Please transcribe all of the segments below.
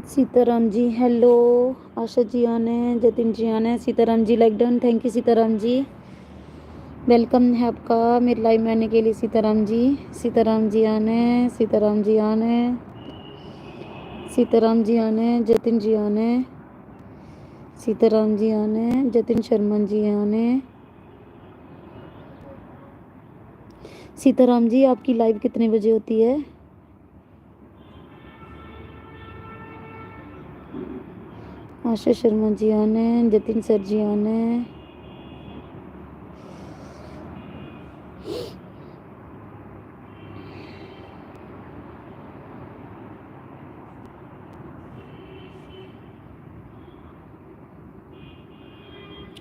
Sitaram ji hello. Asha ji आने हैं, जतिन जी आने हैं। Sitaram ji like done, thank you Sitaram ji. Welcome है आपका मेरे लाइव में आने के लिए सीताराम जी। सीताराम जी आने हैं, सीताराम जी आने हैं, सीताराम जी आने हैं, जतिन जी आने हैं, सीताराम जी आने हैं, जतिन शर्मा जी आने हैं। सीताराम जी आपकी लाइव कितने बजे होती है? आशा शर्मा जी आने हैं, जतिन सर जी आने हैं।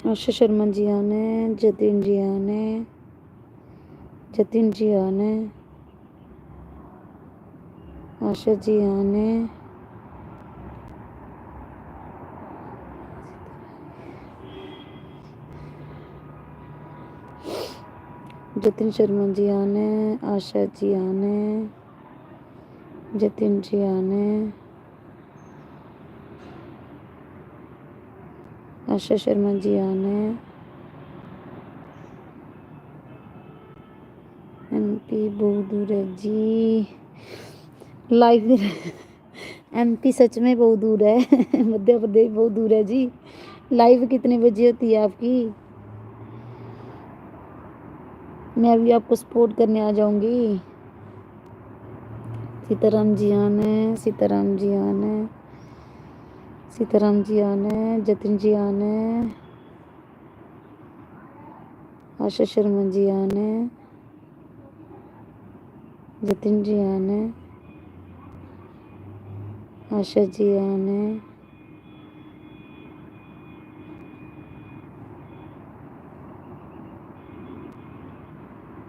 आशा शर्मा जी आने हैं, जतिन जी आने हैं, जतिन जी आने हैं, आशा जी आने हैं, जतिन शर्मा जी आने हैं, आशा जी आने हैं, जतिन जी आने हैं, आशा शर्मा जी आने हैं। एमपी बहुत दूर है जी लाइव। एमपी सच में बहुत दूर है। मध्य प्रदेश बहुत दूर है जी। लाइव कितने बजे होती है आपकी? मैं अभी आपको सपोर्ट करने आ जाऊंगी। सीताराम जी आने हैं, सीताराम जी आने हैं, सीताराम जी आने हैं, जतिन जी आने हैं, आशा शर्मा जी आने हैं, जतिन जी आने हैं, आशा जी आने हैं,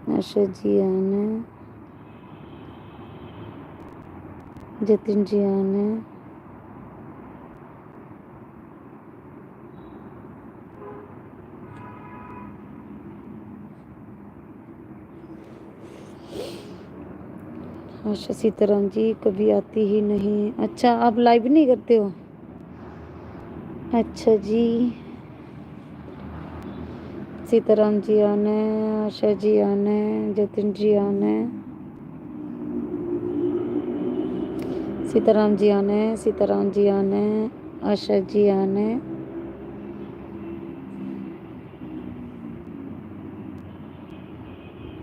आशा जी आने हैं, जतिन जी आने हैं। आशा सीताराम जी कभी आती ही नहीं। अच्छा आप लाइव नहीं करते हो? अच्छा जी। सीताराम जी आने, आशा जी आने, जतिन जी आने, सीताराम जी आने, सीताराम जी आने, आशा जी आने।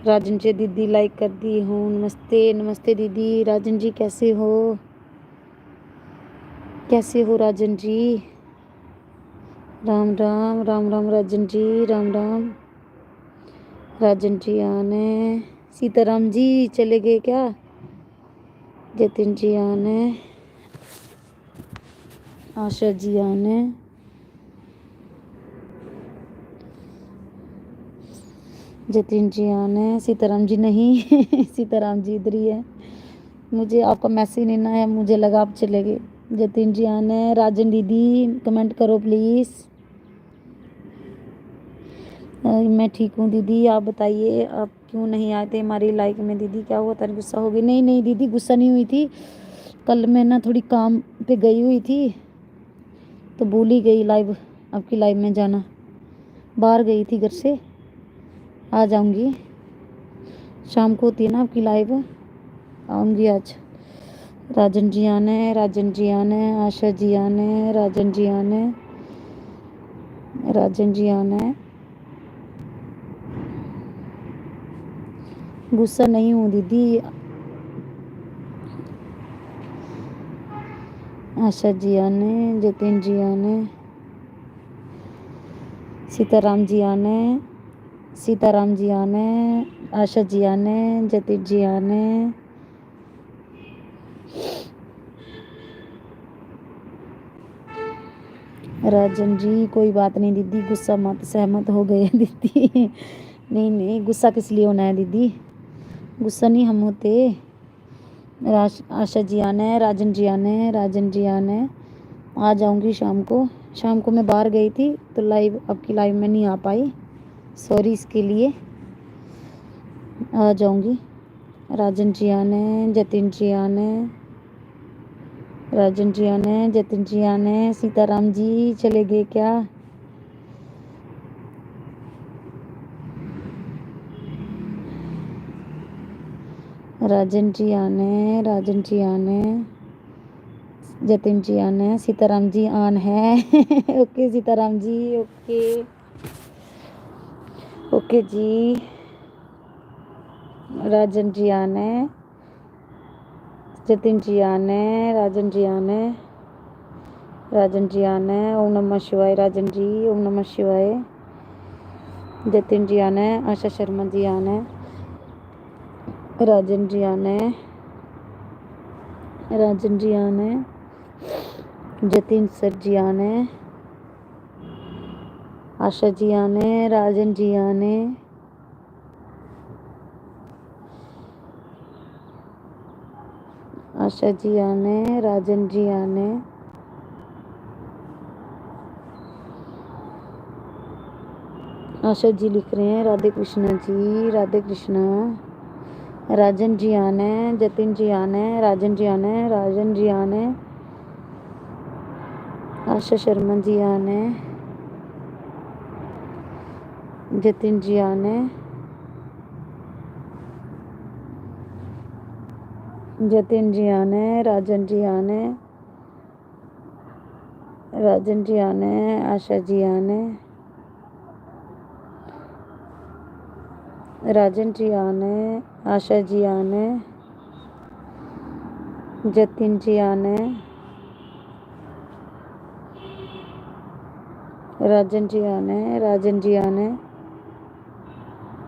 राजन जी दीदी लाइक कर दी हूँ। नमस्ते नमस्ते दीदी। राजन जी कैसे हो? कैसे हो राजन जी? राम राम राम राम राजन जी, राम राम। राजन जी आने, सीताराम जी चले गए क्या? जतिन जी आने, आशा जी आने, जतिन जी आने, सीताराम जी नहीं। सीताराम जी इधर ही है। मुझे आपका मैसेज नहीं ना है, मुझे लगा आप चले गए। जतिन जी आने, राजन दीदी कमेंट करो प्लीज़। मैं ठीक हूँ दीदी, आप बताइए आप क्यों नहीं आए थे हमारी लाइक में? दीदी क्या हुआ था, गुस्सा हो गई? नहीं नहीं दीदी गुस्सा नहीं हुई थी। कल मैं ना थोड़ी काम पे गई हुई थी तो भूल ही गई लाइव, आपकी लाइव में जाना। बाहर गई थी घर से, आ जाऊंगी। शाम को होती है ना आपकी लाइव, आऊँगी आज। राजन जी आने, राजन जी आने, आशा जी आने, राजन जी आने, राजन जी आने। गुस्सा नहीं हूँ दीदी। आशा जी आने, जतिन जी आने, सीताराम जी आने, सीताराम जी आने, आशा जी आने, जतिन जी आने। राजन जी कोई बात नहीं दीदी, गुस्सा मत, सहमत हो गए दीदी। नहीं नहीं गुस्सा किस लिए होना है दीदी, गुस्सा नहीं हम होते। आशा जी आना है, राजन जी आने हैं, राजन जी आने हैं। आ जाऊंगी शाम को। शाम को मैं बाहर गई थी तो लाइव, आपकी लाइव में नहीं आ पाई, सॉरी इसके लिए। आ जाऊंगी। राजन जी आने हैं, जतिन जी आने हैं, राजन जी आने, जतिन जी आने, सीताराम जी चले गए क्या? राजन जी आने, राजन जी आने, जतिन जी आने, सीताराम जी आन है। Okay Sitaram ji, okay okay जी। राजन जी आने, जतिन जी आने, राजन जी आने, राजन जी आने, ओम नमः शिवाय। राजन जी ओम नमः शिवाय। जतिन जी आने, आशा शर्मा जी आने, राजन जी आने, राजन जी आने, जतिन सर जी आने, आशा जी आने, राजन जी आने, आशा जी आने, राजन जी आने, आशा जी लिख रहे हैं राधे कृष्णा जी, राधे कृष्णा। राजन जी आने, जतिन जी आने, राजन जी आने, राजन जी आने, आशा शर्मा जी आने, जतिन जी आने, जतिन जी आने, राजन जी आने, राजन जी आने, आशा जी आने, राजन जी आने, आशा जी आने, जतिन जी आने, राजन जी आने, राजन जी आने,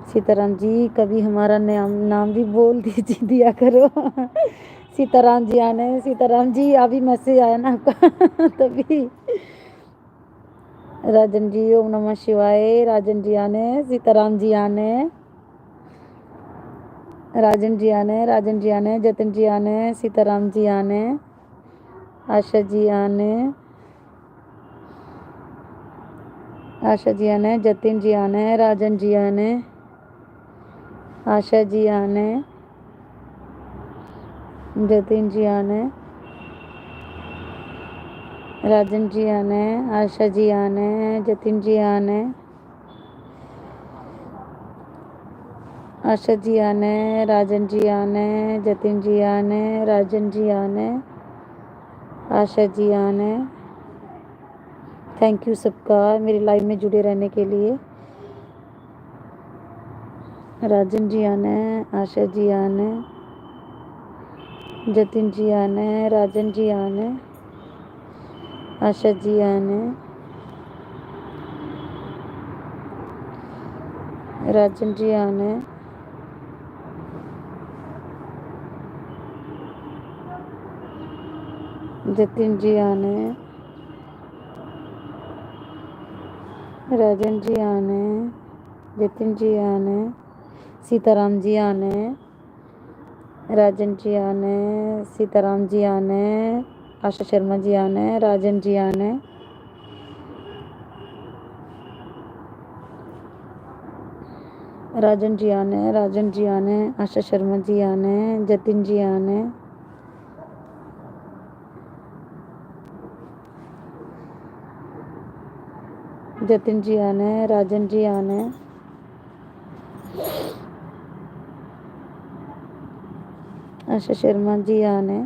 सीताराम जी कभी हमारा नाम भी बोल दीजिए दिया करो। सीताराम जी आने, सीताराम जी अभी मैसेज आया ना आपका तभी। राजन जी ओम नमः शिवाय। राजन जी आने, सीताराम जी आने, राजन जी आने, राजन जी आने, जतिन जी आने, सीताराम जी आने, आशा जी आने, आशा जी आने, जतिन जी आने, राजन जी आने, आशा जी आने, जतिन जी आने, राजन जी आने, आशा जी आने, जतिन जी आने, आशा जी आने, राजन जी आने, जतिन जी आने, राजन जी आने, आशा जी आने। थैंक यू सबका मेरी लाइव में जुड़े रहने के लिए। राजन जी आने, आशा जी आने, जतिन जी आने, राजन जी आने, आशा जी आने, राजन जी आने, जतिन जी आने, राजन जी आने, जतिन जी आने, सीताराम जी आने, राजन जी आने, सीताराम जी आने, आशा शर्मा जी आने, राजन जी आने, राजन जी आने, राजन जी आने, आशा शर्मा जी आने, जतिन जी आने, जतिन जी आने, राजन जी आने, आशा शर्मा जी आने,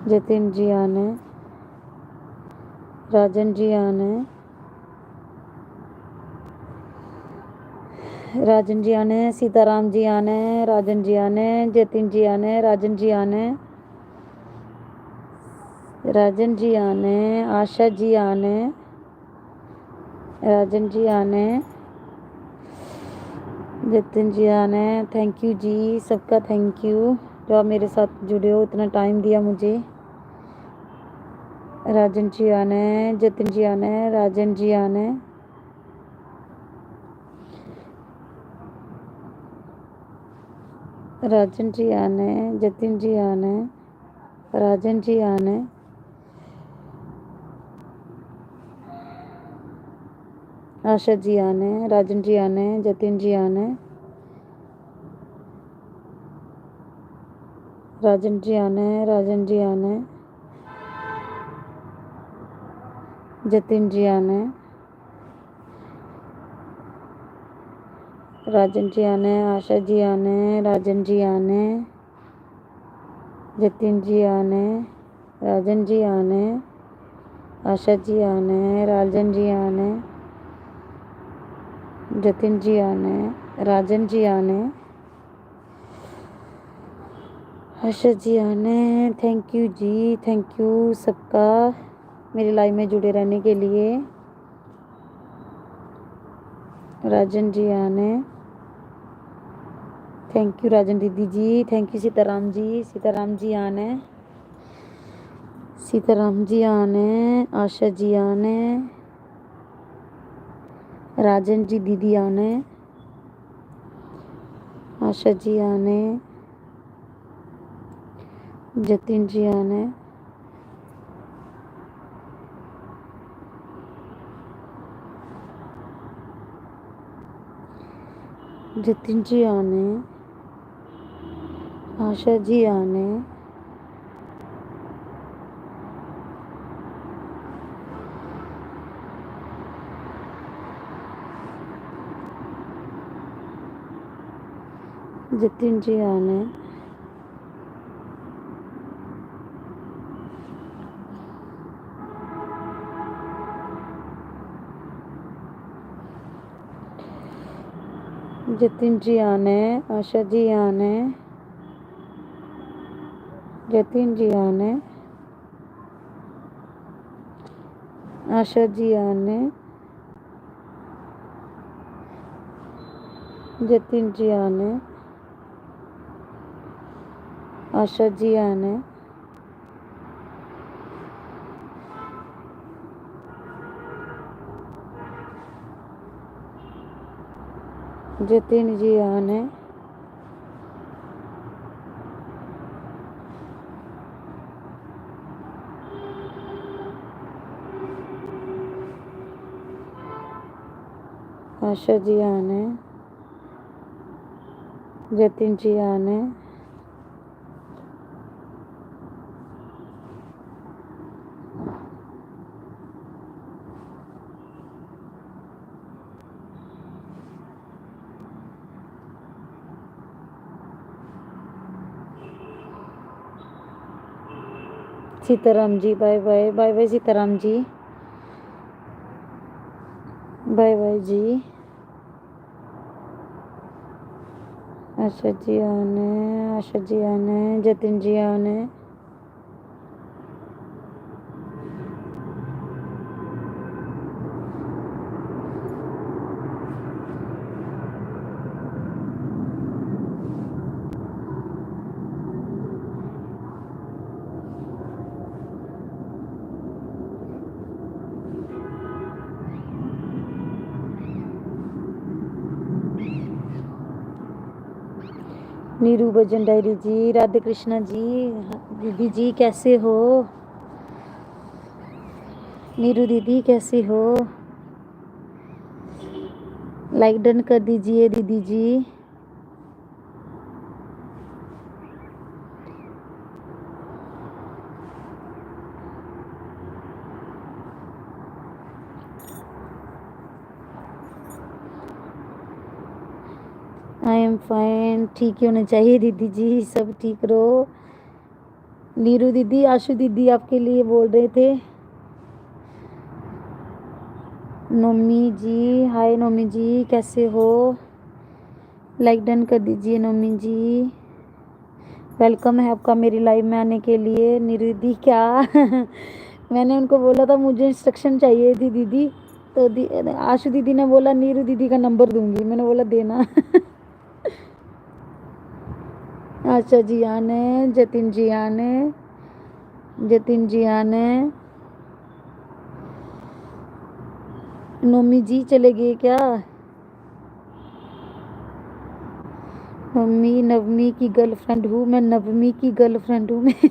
जतिन जी आने, राजन जी आने, राजन जी आने, सीताराम जी आने, राजन जी आने, जतिन जी आने, राजन जी आने, राजन जी आने, आशा जी आने, राजन जी आने, जतिन जी आने। थैंक यू जी सबका, थैंक यू जो आप मेरे साथ जुड़े हो, इतना टाइम दिया मुझे। राजन जी आने, जतिन जी आने, राजन जी आने, राजन जी आने, जतिन जी आने, राजन जी आने, आशा जी आने, राजन जी आने, जतिन जी आने, राजन जी आना है, राजन जी आना है, जतिन जी आना है, राजन जी आना है, आशा जी आना है, राजन जी आना है, जतिन जी आना है, राजन जी आना है, आशा जी आना है, राजन जी आना है, जतिन जी आना है, राजन जी आना है, आशा जी आना है। Thank you ji, thank you सबका मेरे लाइव में जुड़े रहने के लिए। राजन जी आना है, थैंक यू राजन दीदी जी, थैंक यू सीताराम जी, सीताराम जी आना है, सीताराम जी आना है, आशा जी आना है, राजन जी दीदी आना है, आशा जी आना है, जतिन जी आना है, जतिन जी आना है, आशा जी आना है, जतिन जी आना है, जतिन जी आना है, आशा जी आना है, जतिन जी आना है, आशा जी आना है, जतिन जी आना है, आशा जी आना है, जतिन जी आना है, आशा जी आना है, जतिन जी आना है, Sitaram ji bye bye, bye bye Sitaram ji, bye bye ji, Asha ji आना है, आशा जी आना है, जतिन जी आना है, नीरू भजन डायरी जी, राधे कृष्णा जी, दीदी जी कैसे हो, नीरू दीदी कैसे हो, लाइक डन कर दीजिए दीदी जी। आई एम फाइन, ठीक ही होना चाहिए दीदी जी, सब ठीक रहो। नीरू दीदी, आशु दीदी आपके लिए बोल रहे थे। नोमी जी, हाय नोमी जी कैसे हो, लाइक डन कर दीजिए नोमी जी। वेलकम है आपका मेरी लाइव में आने के लिए। नीरू दीदी क्या मैंने उनको बोला था मुझे इंस्ट्रक्शन चाहिए थी दीदी, तो आशु दीदी ने बोला नीरू दीदी का नंबर दूंगी, मैंने बोला देना आशा जी आने, जतिन जी आने, जतिन जी आने, नोमी जी चले गए क्या, मम्मी नवमी की गर्लफ्रेंड हूँ मैं, नवमी की गर्लफ्रेंड हूँ मैं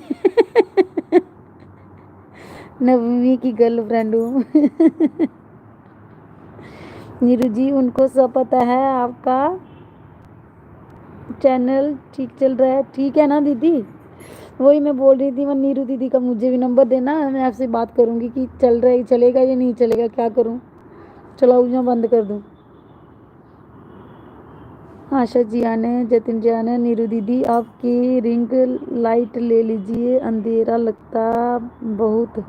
नवमी की गर्लफ्रेंड हूँ नीरू जी उनको सब पता है आपका चैनल ठीक चल रहा है, ठीक है ना दीदी। वही मैं बोल रही थी, मैं नीरू दीदी का मुझे भी नंबर देना, मैं आपसे बात करूंगी कि चल रहा है, चलेगा या नहीं चलेगा, क्या करूं, चलाऊं या बंद कर दूं। आशा जी आने, जतिन जी आने, नीरू दीदी आपकी रिंग लाइट ले लीजिए, अंधेरा लगता बहुत,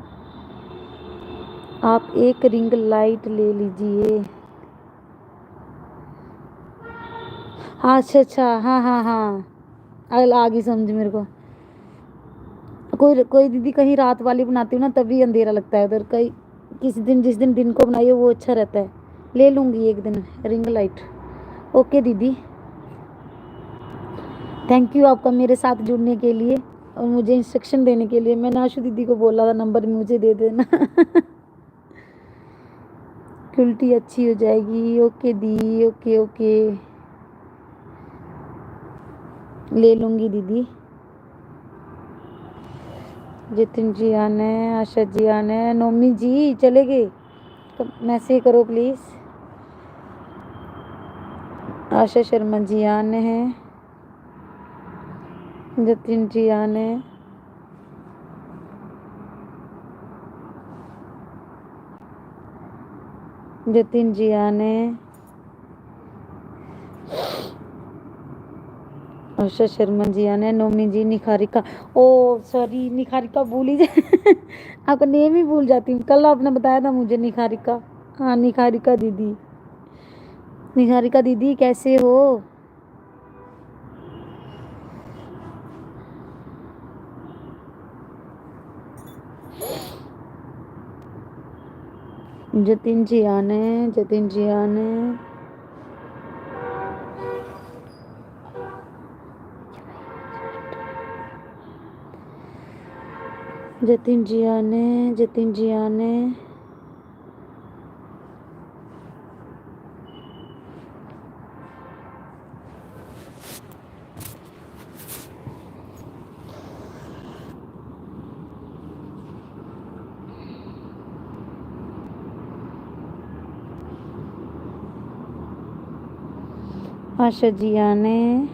आप एक रिंग लाइट ले लीजिए। अच्छा अच्छा, हाँ हाँ हाँ, आ गई समझ मेरे को। कोई कोई दीदी कहीं रात वाली बनाती हूँ ना, तभी अंधेरा लगता है उधर, कहीं किसी दिन, जिस दिन दिन को बनाई हो वो अच्छा रहता है। ले लूँगी एक दिन रिंग लाइट। ओके दीदी, थैंक यू आपका मेरे साथ जुड़ने के लिए और मुझे इंस्ट्रक्शन देने के लिए। मैंने आशु दीदी को बोला था नंबर मुझे दे देना। उल्टी अच्छी हो जाएगी। ओके दी, ओके ओके, ले लूँगी दीदी। जितिन जी आने, आशा जी आने, नोमी जी चले गए, मैसेज करो प्लीज़। आशा शर्मा जी आने हैं, जतिन जी आने, जतिन जी आने, आशा शर्मा जी आने, नोमी जी, निखारिका, ओ सॉरी निखारिका भूल ही आपका नेम ही भूल जाती हूँ। कल आपने बताया था मुझे निखारिका। हाँ निखारिका दीदी, निखारिका दीदी कैसे हो? जतिन जी आने, जतिन जी आने, जतिन जी आने, जतिन जी आने, आशा जी आने,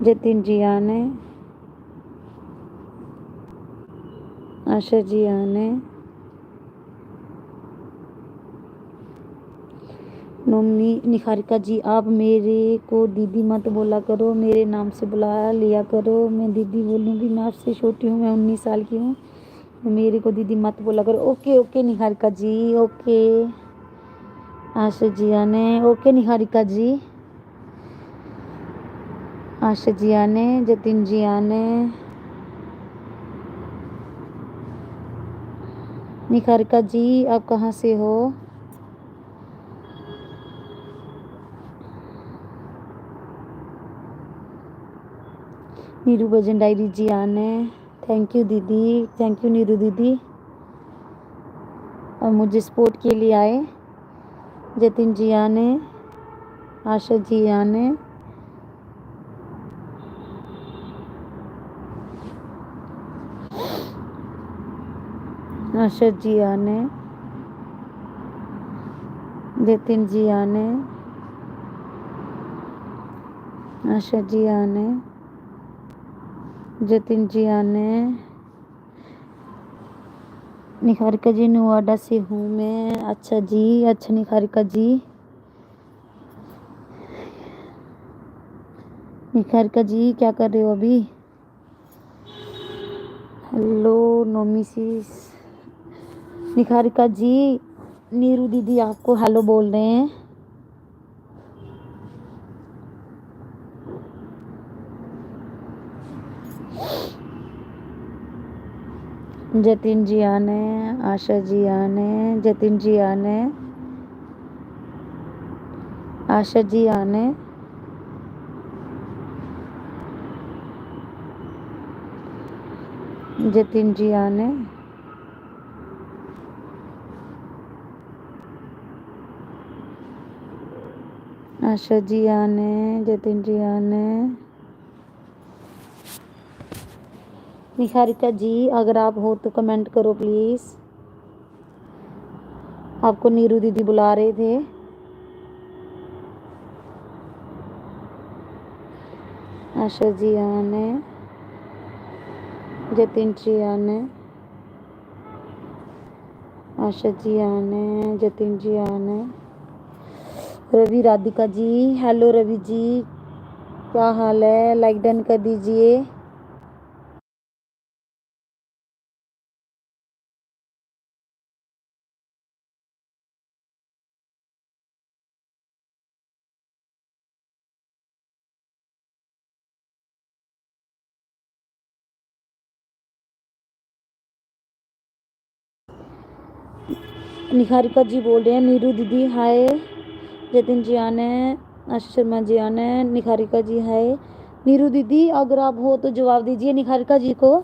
जतिन जी आने, आशा जी आने, नोमी, निखारिका जी आप मेरे को दीदी मत बोला करो, मेरे नाम से बुला लिया करो। मैं दीदी बोलूँगी, मैं आपसे छोटी हूँ, मैं 19 साल की हूँ, मेरे को दीदी मत बोला करो। ओके ओके निहारिका जी, ओके। आशा जी आने, ओके निहारिका जी, आशा जी आने, जतिन जी आने, निहारिका जी आप कहाँ से हो? नीरू भजन डायरी जी आने, थैंक यू दीदी, थैंक यू नीरू दीदी और मुझे सपोर्ट के लिए आए। जतिन जी आने, आशा जी आने, आशा जी आने, जतिन जी आने, आशा जी आने, जतिन जी आने, निखारिका जी नोएडा से हूँ मैं। अच्छा जी, अच्छा निखारिका जी, निखारिका जी क्या कर रहे हो अभी? हेलो नोमिसिस, निखारिका जी, नीरू दीदी आपको हेलो बोल रहे हैं। जतिन जी आने, आशा जी आने, जतिन जी आने, आशा जी आने, जतिन जी आने, आशा जी आने, जतिन जी आने, निखारिका जी अगर आप हो तो कमेंट करो प्लीज़। आपको नीरू दीदी बुला रहे थे। आशा जी आने, जतिन जी आने, आशा जी आने, जतिन जी आने, रवि राधिका जी, हेलो रवि जी, क्या हाल है? लाइक डन कर दीजिए। निहारिका जी बोल रहे हैं, नीरू दीदी हाय, जतिन जी आने हैं, आशा शर्मा जी आने हैं, निहारिका जी हाय। नीरू दीदी अगर आप हो तो जवाब दीजिए निहारिका जी को।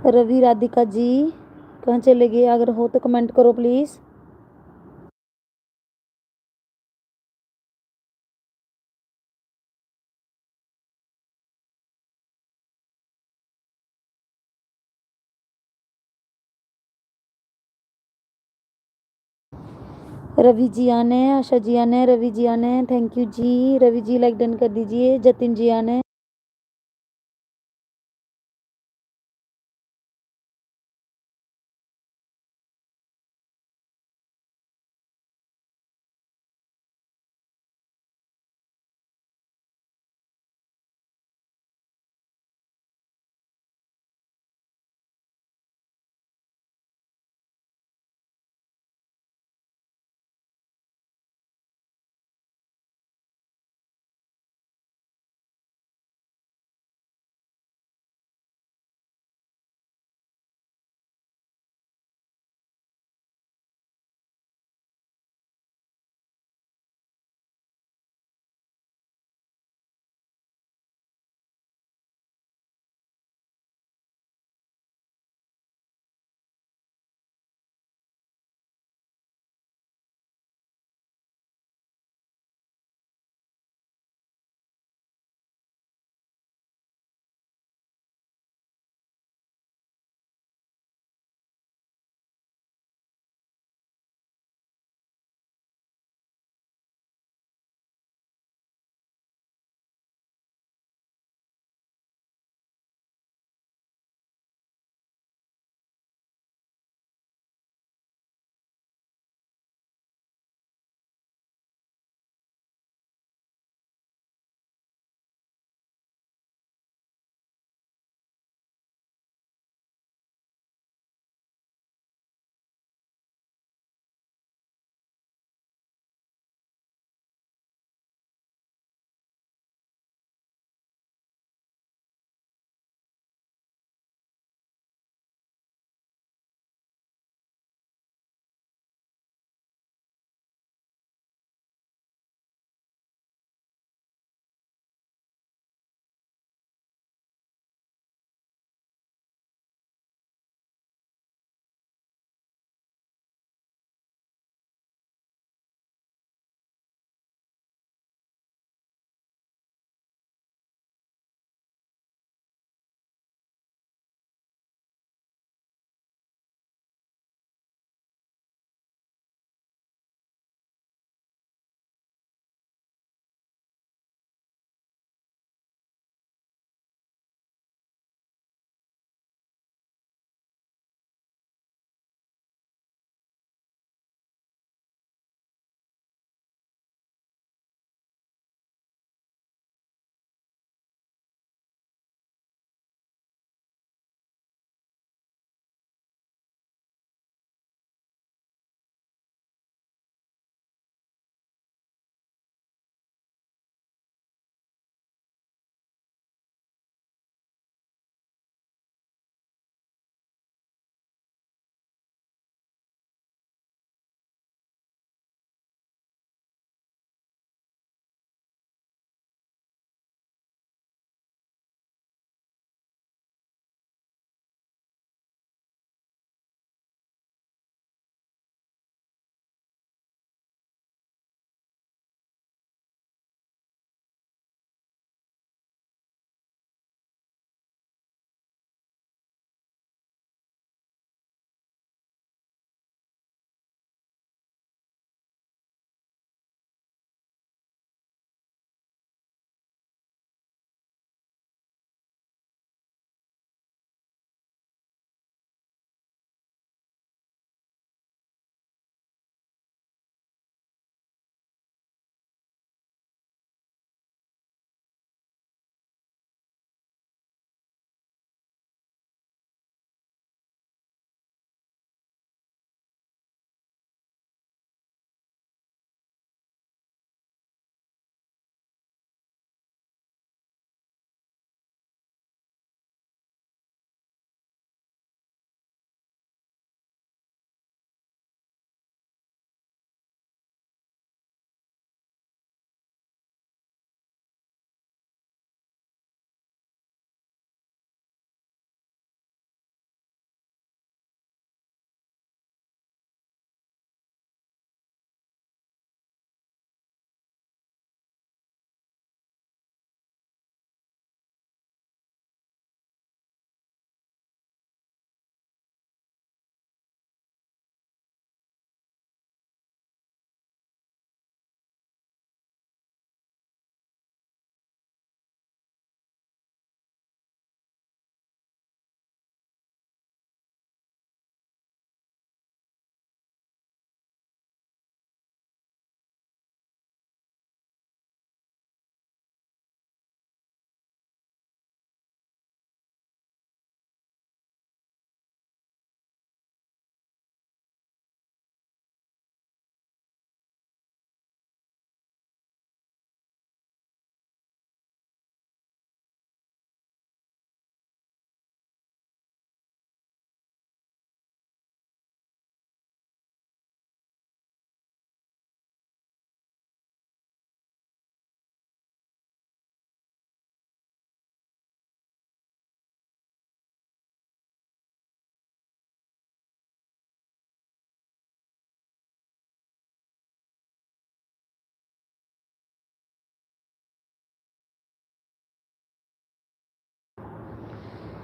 रवि राधिका जी कहाँ चले गए? अगर हो तो कमेंट करो प्लीज। रवि जी आने हैं, आशा जी आने हैं, रवि जी आने हैं, थैंक यू जी। रवि जी लाइक डन कर दीजिए। जतिन जी आने हैं।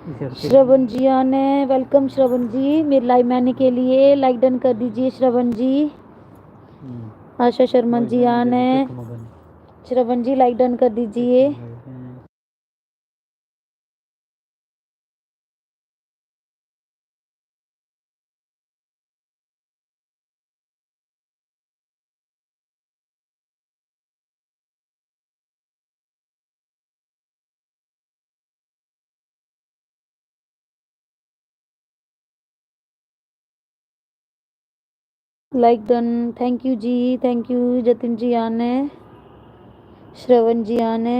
श्रवण जी आने, वेलकम श्रवण जी मेरे लाइव में आने के लिए। लाइक डन कर दीजिए श्रवण जी। आशा शर्मा जी आने, श्रवण जी लाइक डन कर दीजिए। Like done, thank you ji, thank you. Jatin ji आने, श्रवण जी आने।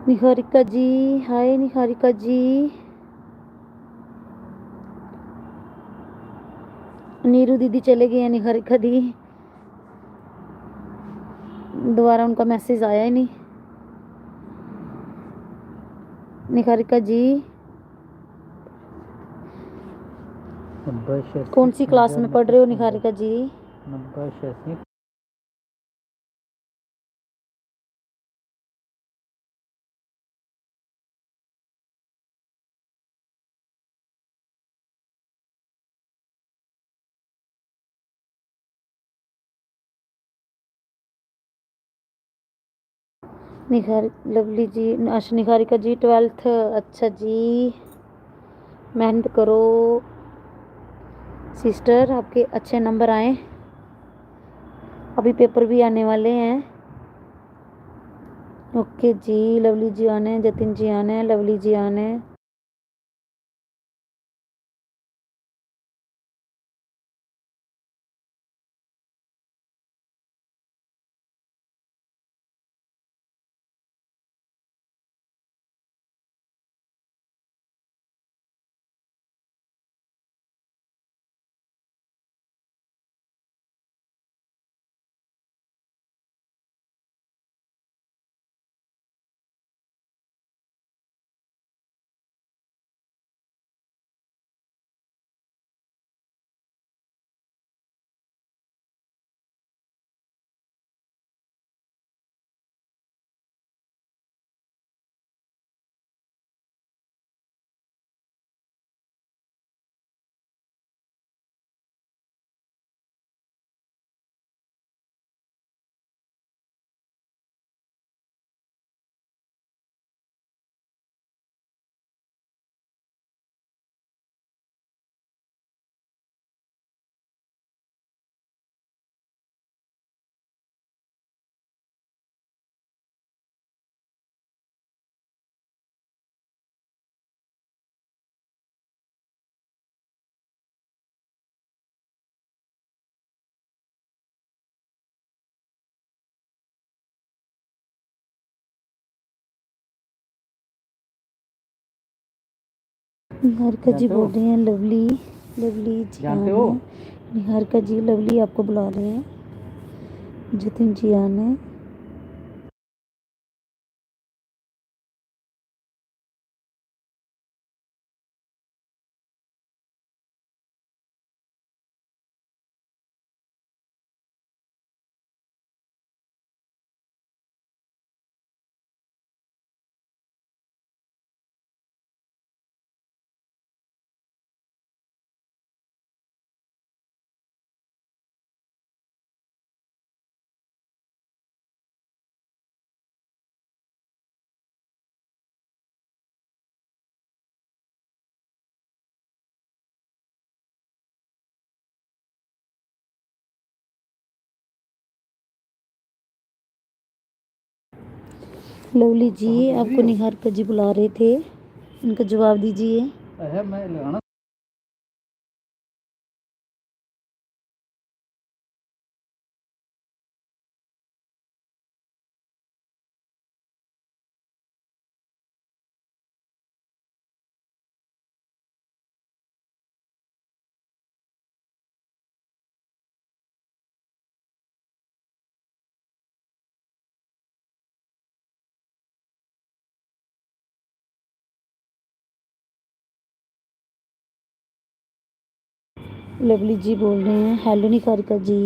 निहारिका जी, हाय निहारिका जी। नीरू दीदी चले गए हैं, निहारिका दी दोबारा उनका मैसेज आया ही नहीं। निहारिका जी कौन सी क्लास में पढ़ रहे हो निहारिका जी? निखार लवली जी, अच्छा निखारिका जी 12th, अच्छा जी, मेहनत करो सिस्टर, आपके अच्छे नंबर आए। अभी पेपर भी आने वाले हैं। ओके जी, लवली जी आने, जतिन जी आने, लवली जी आने। निहारिका जी बोल रही हैं लवली, लवली जी आने, निहारिका जी लवली आपको बुला रहे हैं, जतिन जी आने। लवली जी आपको निहारिका जी बुला रहे थे, उनका जवाब दीजिए। लवली जी बोल रहे हैं हेलो निहारिका जी।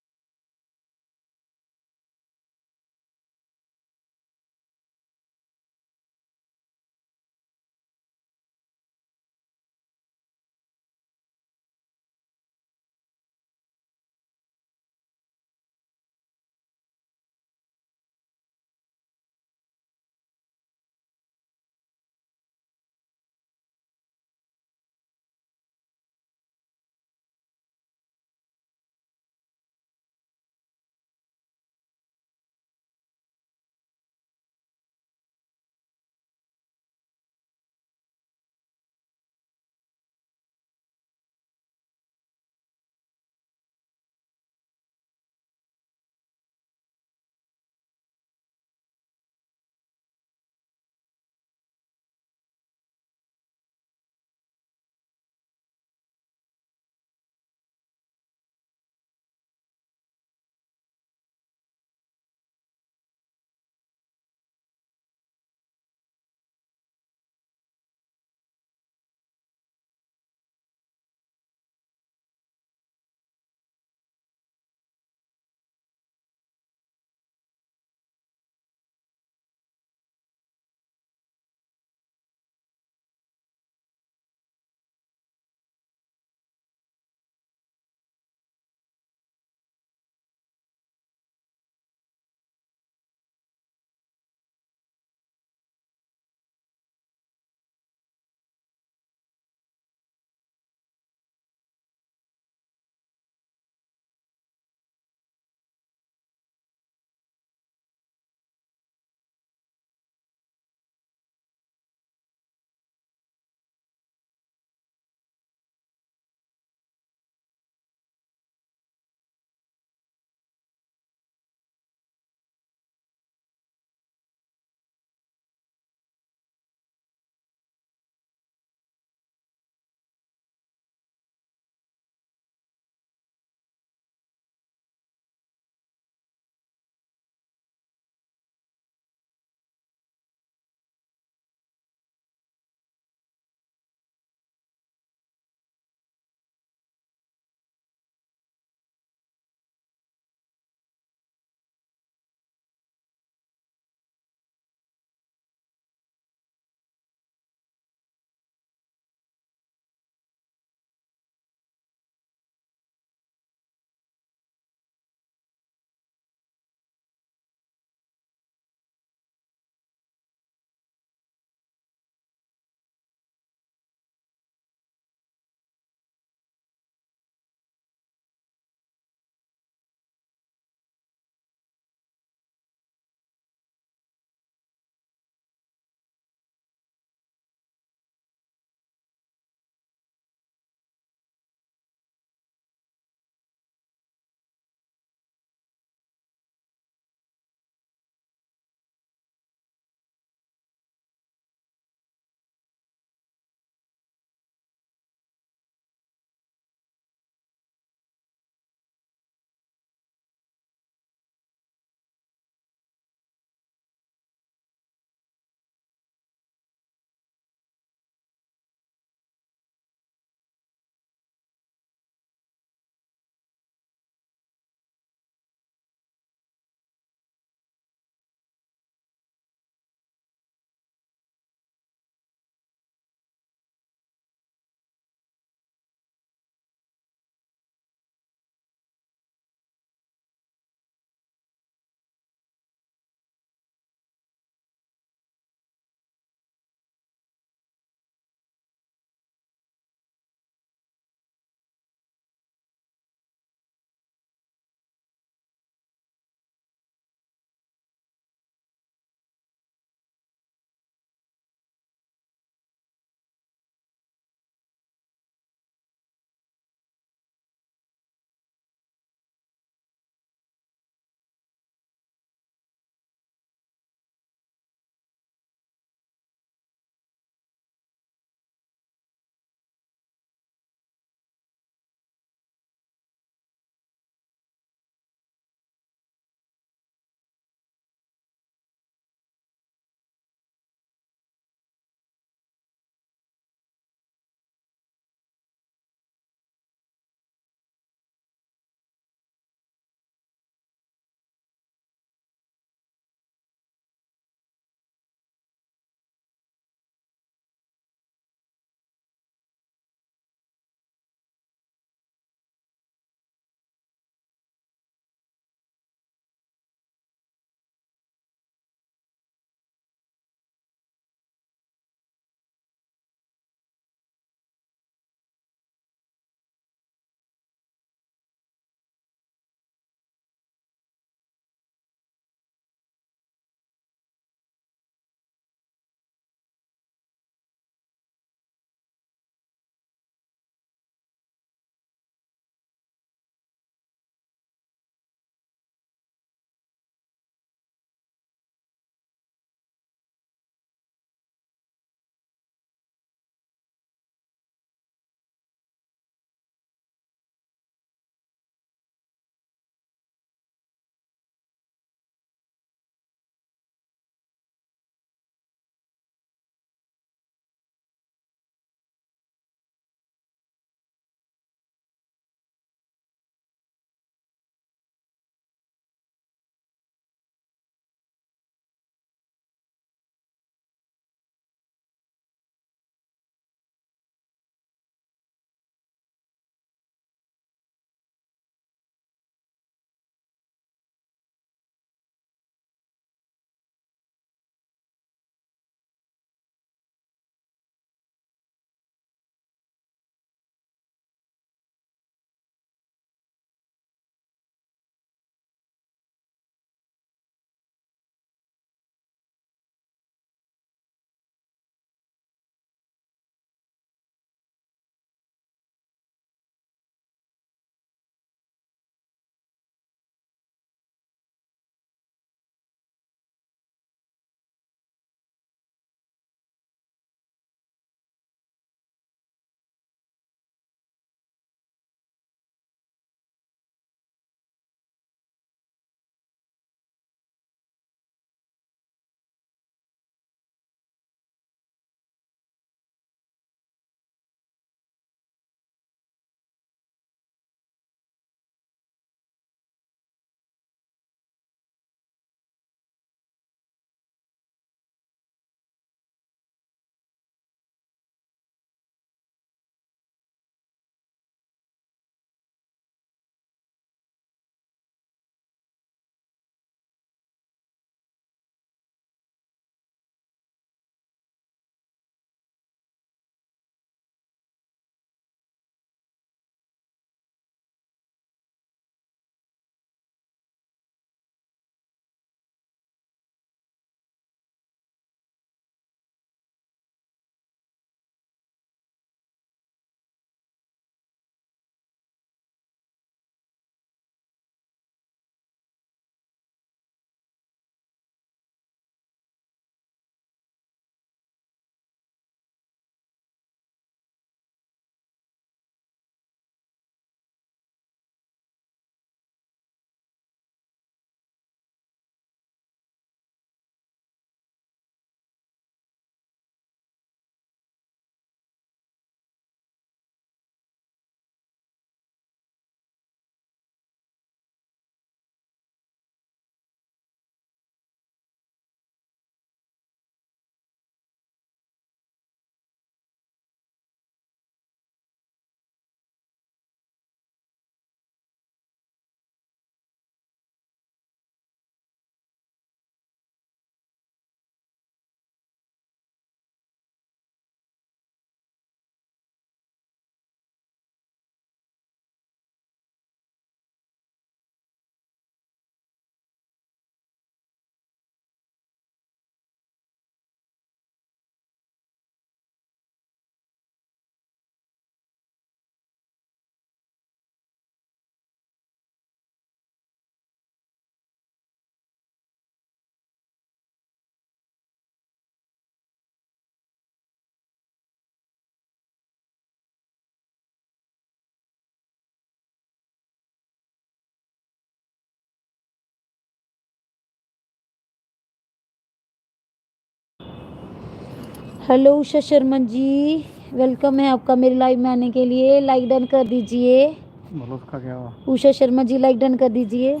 हेलो उषा शर्मा जी, वेलकम है आपका मेरे लाइव में आने के लिए। लाइक डन कर दीजिए। बोलो उसका क्या हुआ? उषा शर्मा जी लाइक डन कर दीजिए।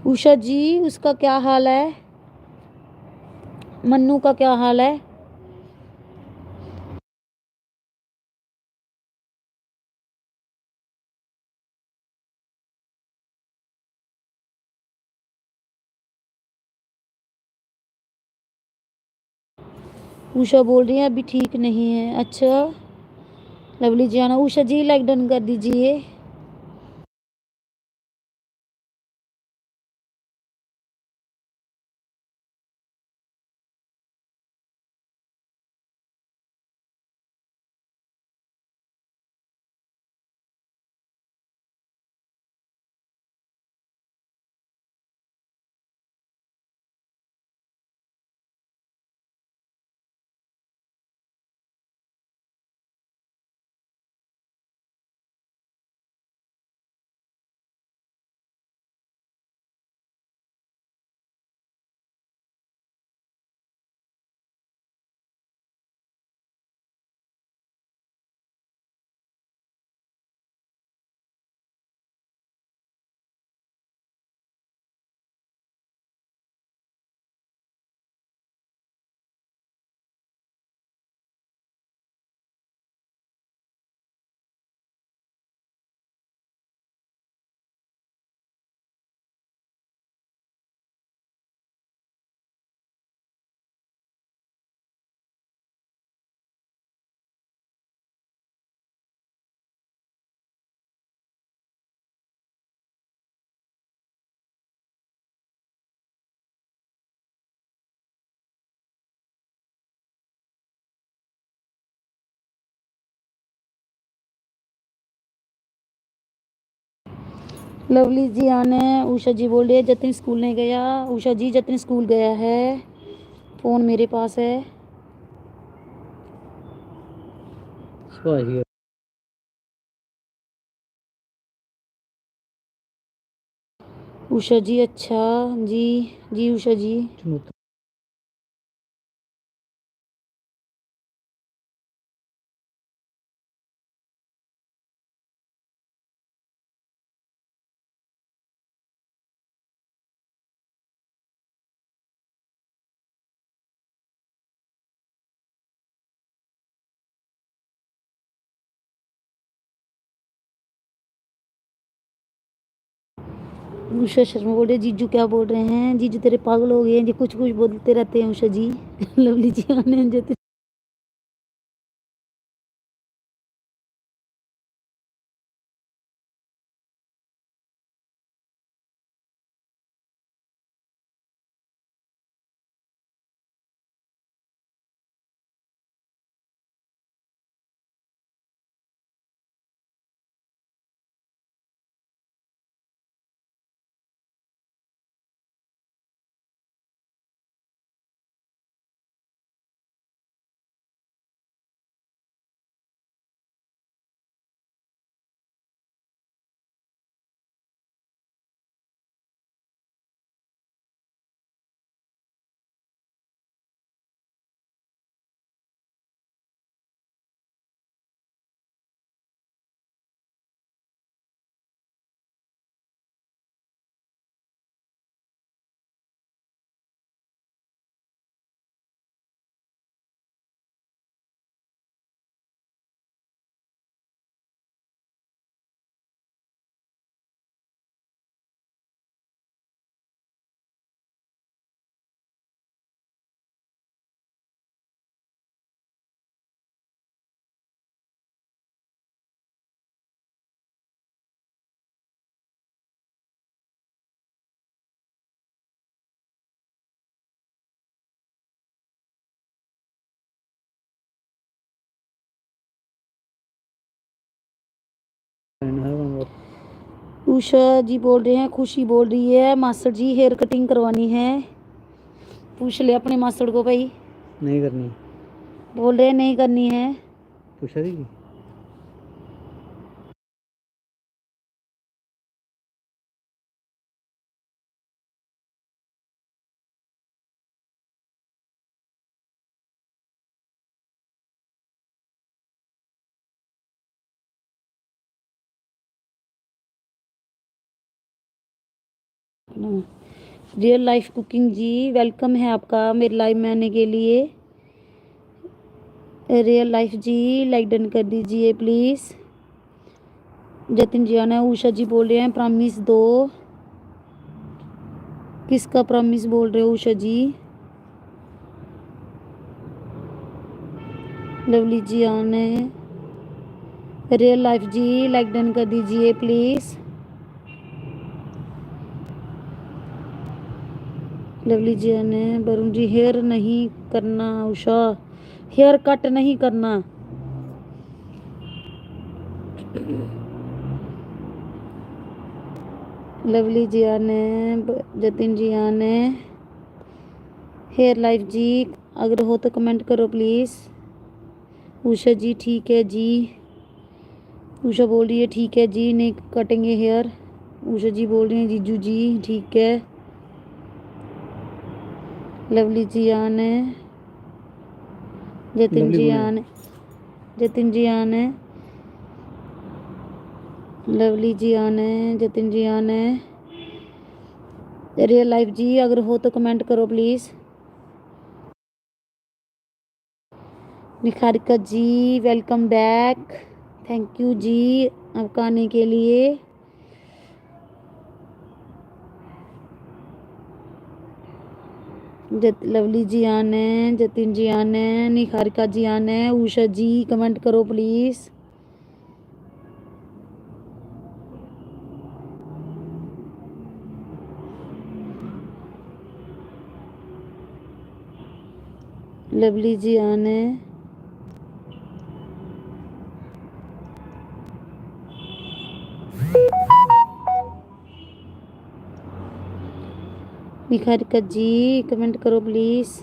उषा जी उसका क्या हाल है? मन्नू का क्या हाल है? उषा बोल रही है अभी ठीक नहीं है। अच्छा लवली जी आना। उषा जी लाइक डन कर दीजिए। लवली जी आने। उषा जी बोल रही है जतिन स्कूल नहीं गया। उषा जी जतिन स्कूल गया है। फोन मेरे पास है। उषा जी अच्छा जी। जी उषा जी उषा शर्मा बोल रहे जीजू क्या बोल रहे हैं? जीजू तेरे पागल हो गए हैं जी, कुछ कुछ बोलते रहते हैं उषा जी। लवली जी आने जतिन उषा जी बोल रहे हैं, खुशी बोल रही है मास्टर जी हेयर कटिंग करवानी है। पूछ ले अपने मास्टर को भाई। नहीं करनी बोल रहे नहीं करनी है। पूछा दी रियल लाइफ कुकिंग जी वेलकम है आपका मेरे लाइव में आने के लिए। रियल लाइफ जी लाइक डन कर दीजिए प्लीज़। जतिन जी आना है। उषा जी बोल रहे हैं प्रॉमिस दो। किसका प्रॉमिस बोल रहे हो उषा जी? लवली जी आना है। रियल लाइफ जी लाइक डन कर दीजिए प्लीज़। लवली जी आना है। वरुण जी हेयर नहीं करना उषा, हेयर कट नहीं करना। लवली जी आने, जतिन जी आने। हेयर लाइफ जी अगर हो तो कमेंट करो प्लीज़। उषा जी ठीक है जी। उषा बोल रही है ठीक है जी नहीं कटेंगे हेयर। उषा जी बोल रही हैं जीजू जी ठीक है। लवली जी आने, जतिन जी आने, जतिन जी आने, लवली जी आने, जतिन जी आने। रियल लाइफ जी अगर हो तो कमेंट करो please. Nikharika ji welcome back, thank you ji आपका आने के लिए। लवली जी आने, जतिन जी आने, निखारिका जी आने, उषा जी कमेंट करो प्लीज़। लवली जी आने, निखारिका जी कमेंट करो प्लीज़।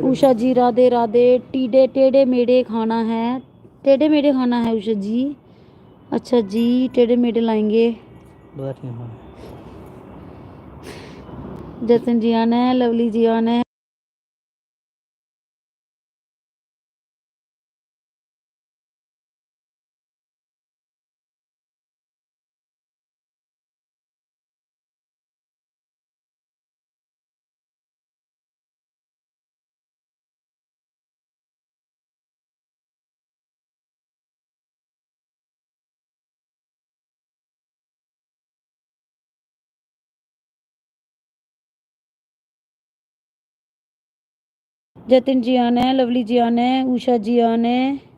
उषा जी राधे राधे। टीडे टेढ़े मेढ़े खाना है, टेढ़े मेढ़े खाना है उषा जी। अच्छा जी टेढ़े मेढ़े लाएंगे। जतिन जी आना है, लवली जी आना है। जतिन जी आना है, लवली जी आना है, उषा जी आना है।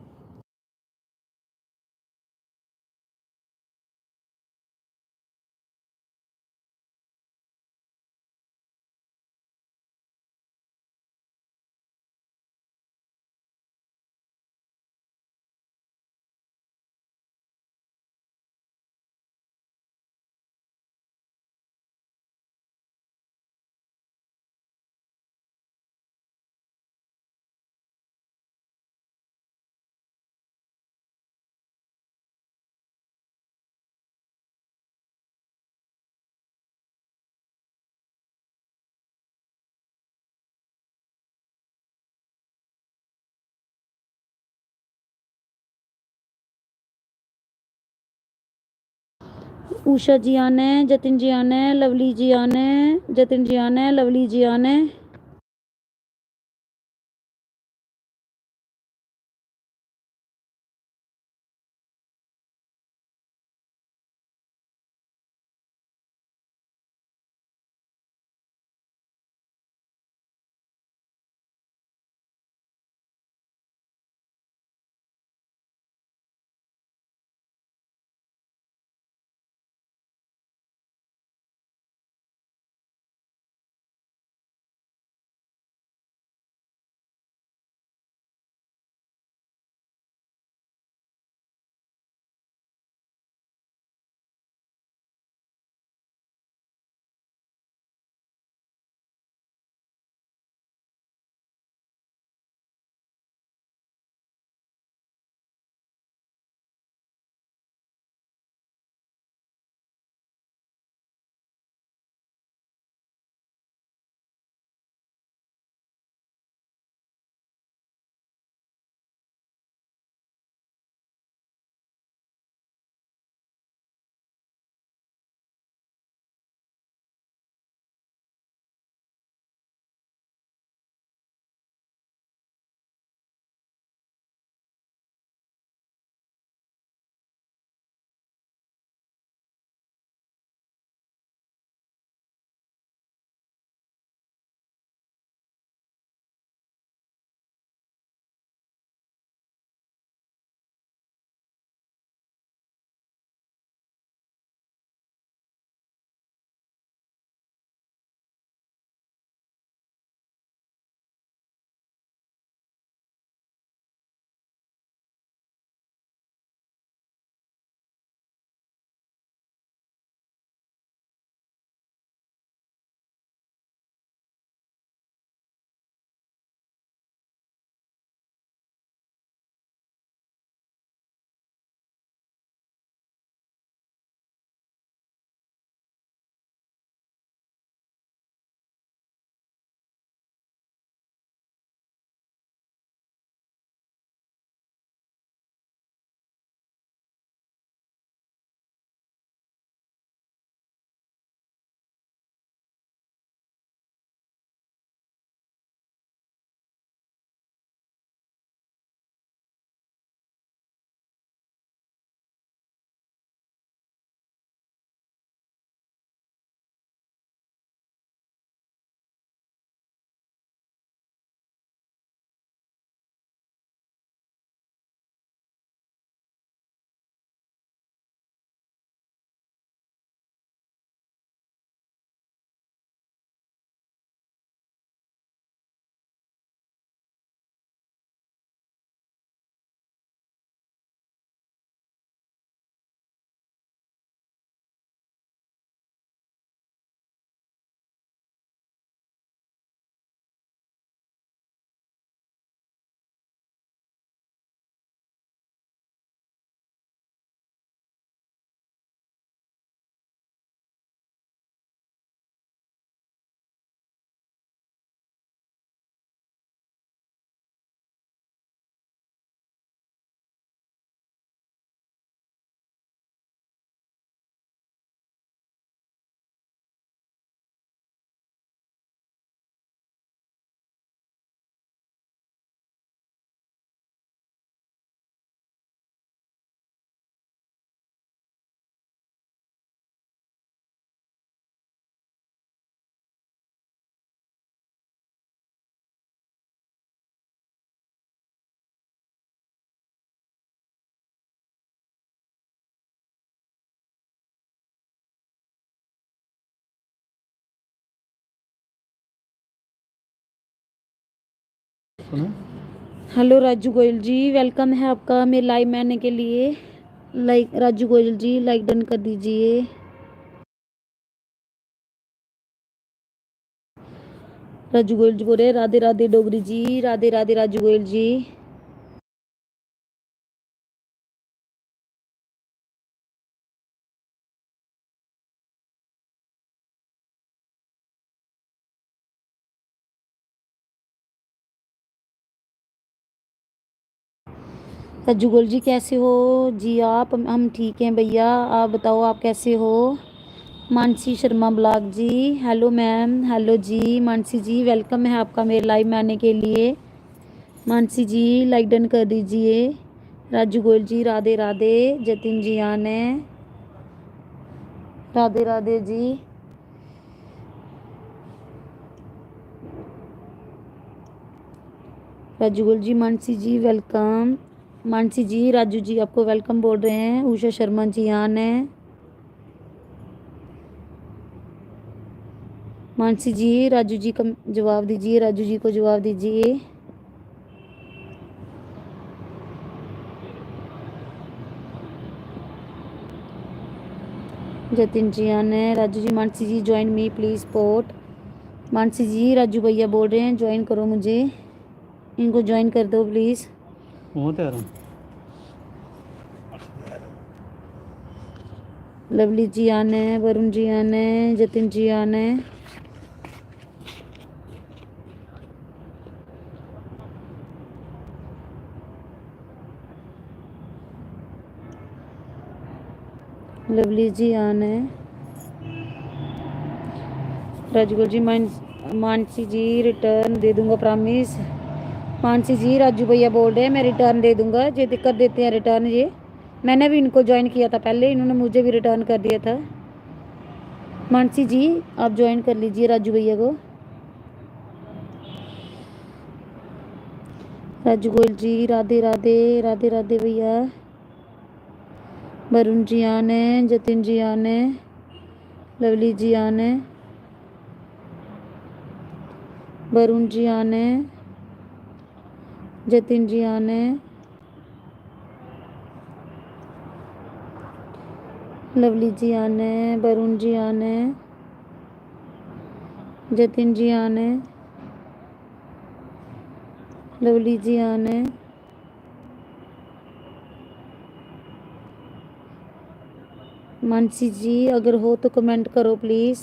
उषा जी आना है, जतिन जी आना है, लवली जी आना है, जतिन जी आना है, लवली जी आना है। सुना। हेलो राजू गोयल जी, वेलकम है आपका मेरे लाइव में आने के लिए। लाइक राजू गोयल जी लाइक डन कर दीजिए। राजू गोयल जी बोल रहे राधे राधे डोगरी जी, राधे राधे राजू गोयल जी। राजू गोयल जी कैसे हो जी आप? हम ठीक हैं भैया, आप बताओ आप कैसे हो? मानसी शर्मा ब्लॉग जी, हेलो मैम, हेलो जी मानसी जी, वेलकम है आपका मेरे लाइव में आने के लिए। मानसी जी लाइक डन कर दीजिए। राजू गोयल जी राधे राधे। जतिन जी आने राधे राधे जी। राजू गोयल जी, मानसी जी वेलकम। मानसी जी राजू जी आपको वेलकम बोल रहे हैं। उषा शर्मा जी आने। मानसी जी राजू जी का जवाब दीजिए, राजू जी को जवाब दीजिए। जतिन जी आने। Raju ji Mansi ji join me please sport. Mansi ji Raju भैया बोल रहे हैं ज्वाइन करो मुझे, इनको ज्वाइन कर दो प्लीज। वो तैयार हूँ। लवली जी आने, वरुण जी आने, जतिन जी आने। लवली जी आने। राजू जी मानसी जी रिटर्न दे दूंगा प्रॉमिस। मानसी जी राजू भैया बोल रहे हैं मैं रिटर्न दे दूंगा, ये दिक्कत देते हैं रिटर्न। ये मैंने भी इनको ज्वाइन किया था पहले, इन्होंने मुझे भी रिटर्न कर दिया था। मानसी जी आप ज्वाइन कर लीजिए राजू भैया को। राजू गोयल जी राधे राधे, राधे राधे भैया। वरुण जी आने, जतिन जी आने, लवली जी आने, वरुण जी आने, जतिन जी आने, लवली जी आने, वरुण जी आने, जतिन जी आने, लवली जी आने। मानसी जी अगर हो तो कमेंट करो प्लीज़।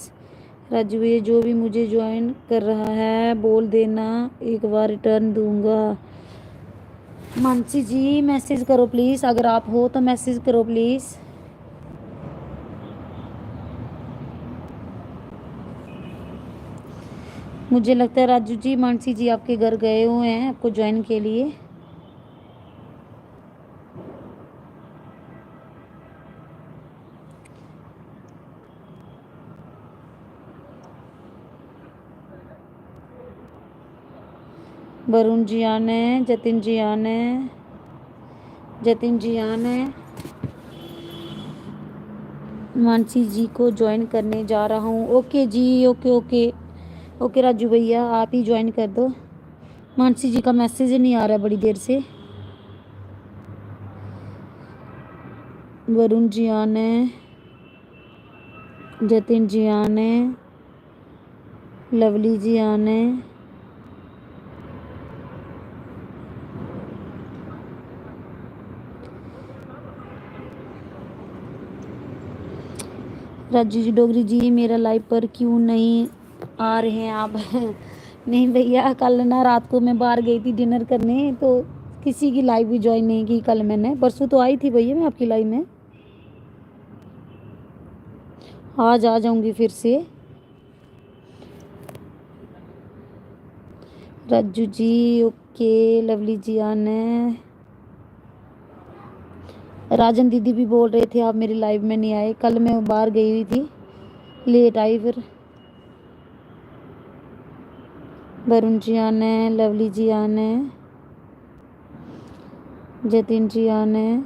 राजू भैया जो भी मुझे ज्वाइन कर रहा है बोल देना, एक बार रिटर्न दूंगा। मानसी जी मैसेज करो प्लीज़, अगर आप हो तो मैसेज करो प्लीज़। मुझे लगता है राजू जी मानसी जी आपके घर गए हुए हैं आपको ज्वाइन के लिए। वरुण जी आने, जतिन जी आने, जतिन जी आने। मानसी जी को ज्वाइन करने जा रहा हूँ। ओके जी, ओके ओके ओके राजू भैया आप ही ज्वाइन कर दो। मानसी जी का मैसेज ही नहीं आ रहा बड़ी देर से। वरुण जी आने, जतिन जी आने, लवली जी आने, राजू जी डोगरी जी मेरा लाइव पर क्यों नहीं आ रहे हैं आप? नहीं भैया कल ना रात को मैं बाहर गई थी डिनर करने, तो किसी की लाइव भी ज्वाइन नहीं की कल मैंने। परसों तो आई थी भैया मैं आपकी लाइव में, आज आ जाऊंगी फिर से। राजू जी ओके, लवली जी आने। राजन दीदी भी बोल रहे थे आप मेरी लाइव में नहीं आए, कल मैं बाहर गई हुई थी, लेट आई फिर। वरुण जी आने, लवली जी आने, जतिन जी आने,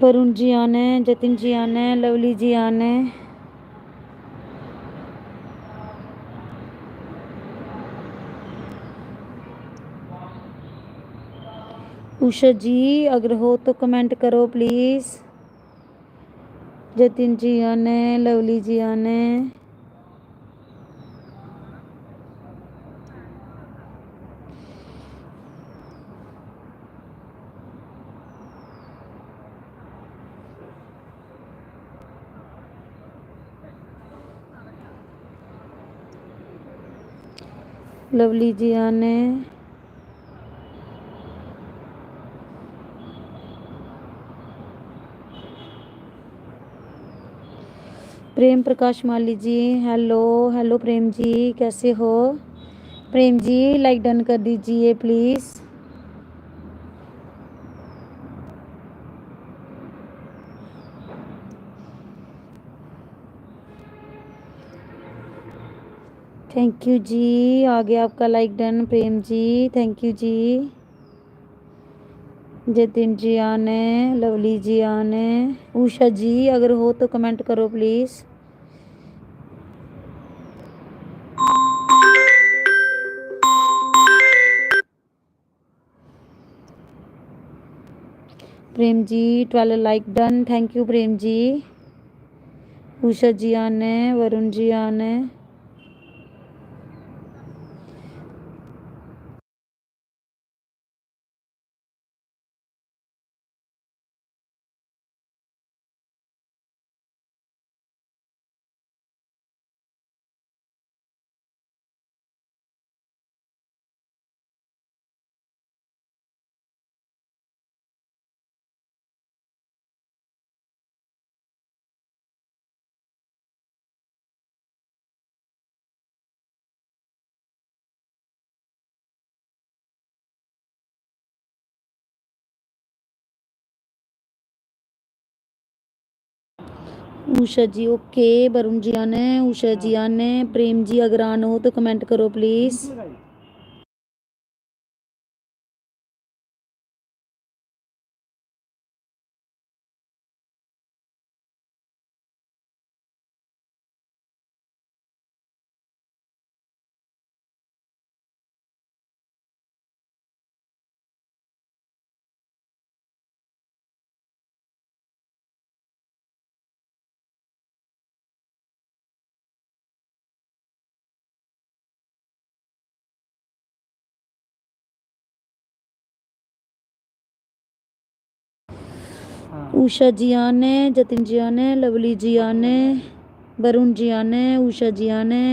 वरुण जी आने, जतिन जी आने, लवली जी आने। उषा जी अगर हो तो कमेंट करो प्लीज। जतिन जी आने, लवली जी आने। लवली जी आने। प्रेम प्रकाश माली जी हेलो। हेलो प्रेम जी, कैसे हो? प्रेम जी लाइक डन कर दीजिए प्लीज। थैंक यू जी, आ गया आपका like done Prem ji, thank you ji. Jatin ji आने, लवली जी आने। उषा जी अगर हो तो कमेंट करो please. Prem ji 12 like done, thank you Prem ji. Usha ji आने, वरुण जी आने। उषा जी ओके, वरुण जी आने, उषा जी आने। प्रेम जी अगर आना हो तो कमेंट करो प्लीज। उषा जी आने, जतिन जी आने, लवली जी आने, वरुण जी आने, उषा जी आने।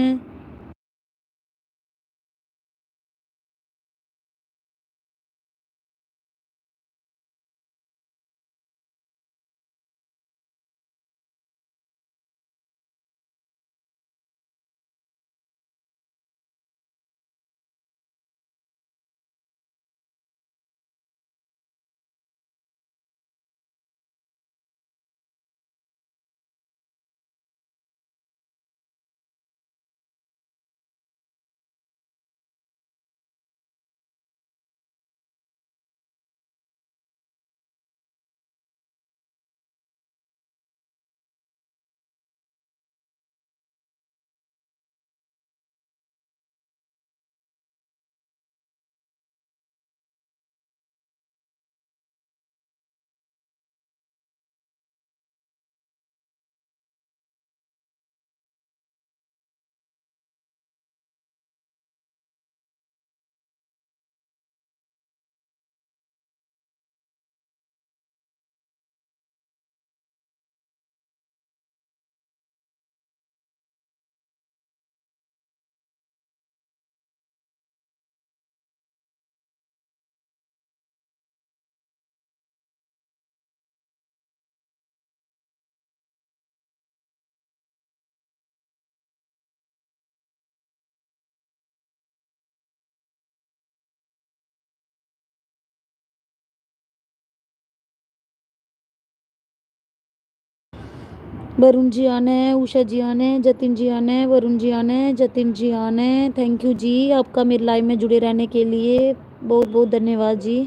वरुण जी आने, उषा जी आने, जतिन जी आने, वरुण जी आने, जतिन जी आने। थैंक यू जी आपका मेरे लाइव में जुड़े रहने के लिए, बहुत बहुत धन्यवाद जी।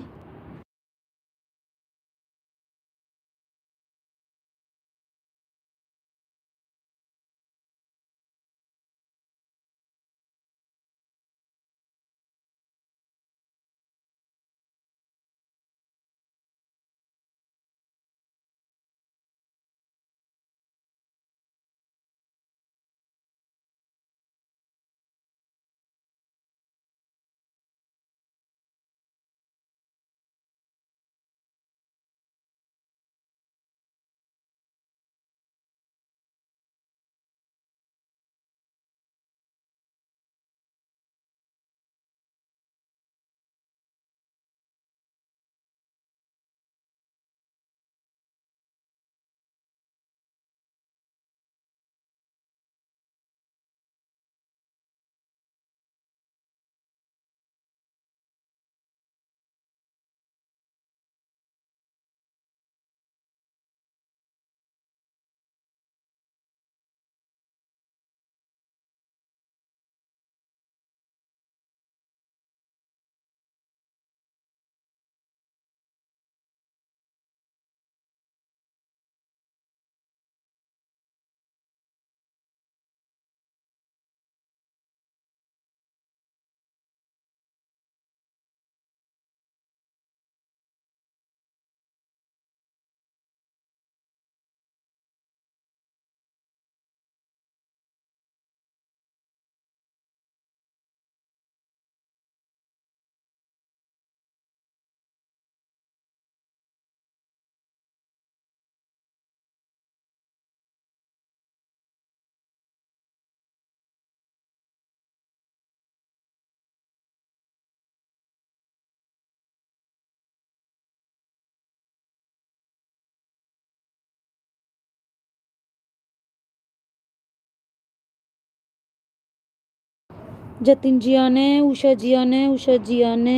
जतिन जी आने, उषा जी आने, उषा जी आने,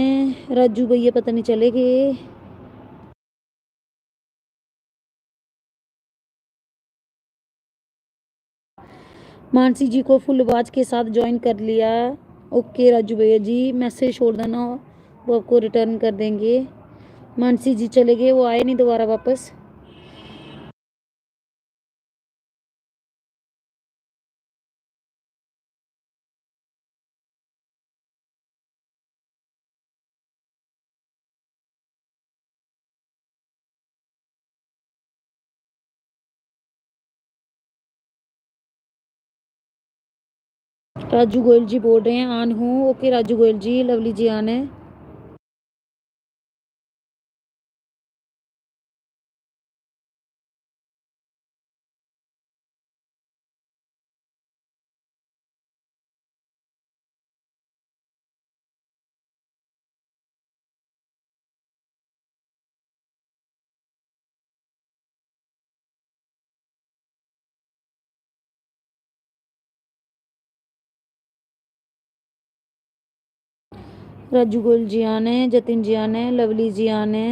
राजू भैया पता नहीं चले गए। मानसी जी को फुल आवाज के साथ ज्वाइन कर लिया। ओके राजू भैया जी, मैसेज छोड़ देना, वो आपको रिटर्न कर देंगे। मानसी जी चले गए, वो आए नहीं दोबारा वापस। राजू गोयल जी बोल रहे हैं आन हूँ। ओके राजू गोयल जी, लवली जी आन है। राजू गोयल जी आने, जतिन जी आने, लवली जी आने।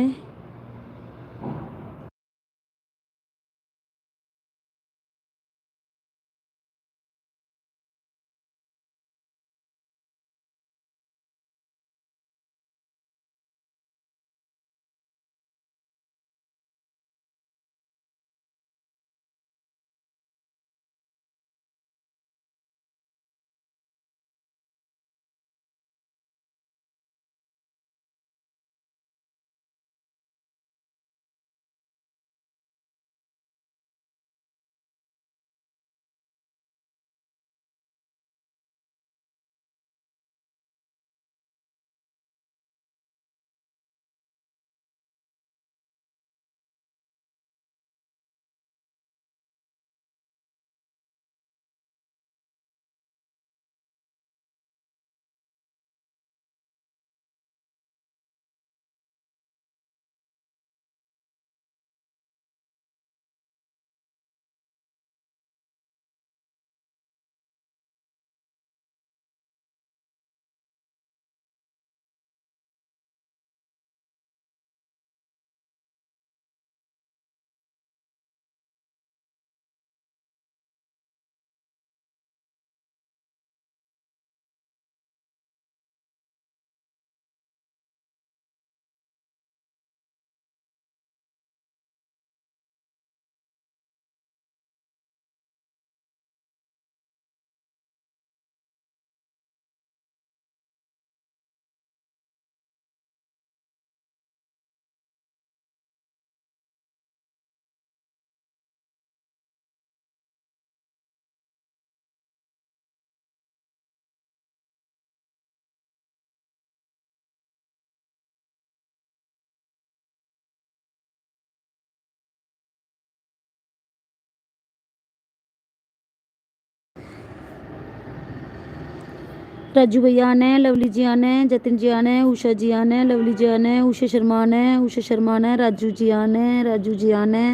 राजू भैया आने, लवली जी आने, जतिन जी आने, उषा जी आने, लवली जी आने, उषा शर्मा आने, उषा शर्मा आने, राजू जी आने, राजू जी आने।